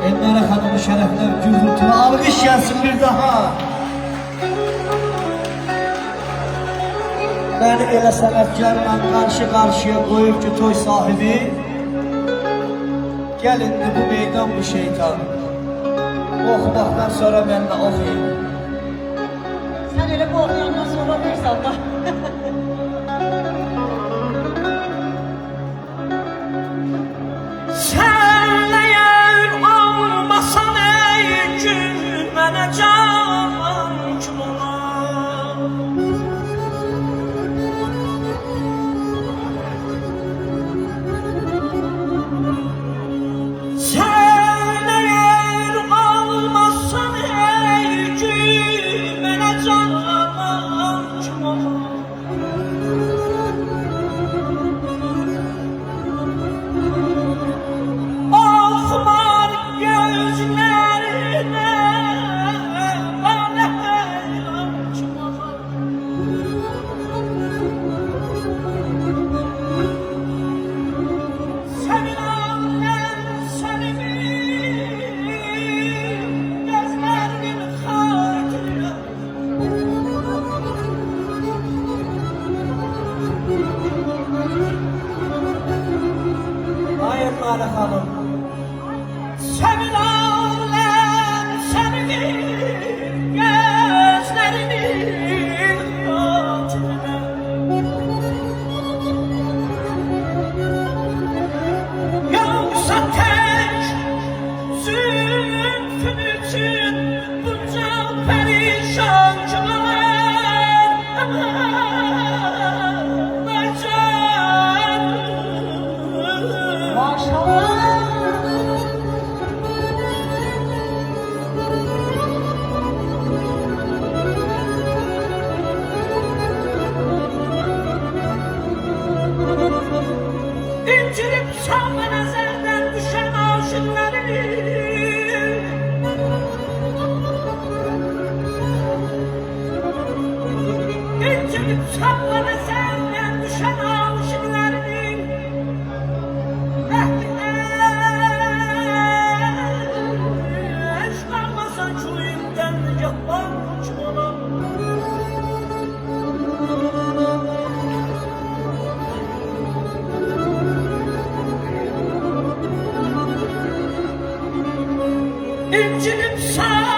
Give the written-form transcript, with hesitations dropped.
Elnara Hanım'ın şerefler gürültülü alkış gelsin bir daha. Beni elə sənətkarla karşı karşıya koyup ki toy sahibi, gelindi bu meydan bu şeytan. Oxumaqdan sonra ben de oxuyayım. Sen öyle bu okuyandan sonra versen Allah. Sen eğer olmasan ey gün mənə can kim olar? Sen eğer olmasan ey gün mənə can kim olar? Akmar gözlerine bana hayran kim olar? Sevilenler senimin gözlerinin hatırına. Hayır Elnara Hanım. Sevilenler senimin gözlerinin hatırına. Yoksa tek zülfün için bunca perişan kılar. Maşallah. İncilip çalma nazardan düşen aşıkları. İncilip çalma nazardan düşen aşıkları. Eşk almasa köyümden yapmam kim olam? İncinip sağ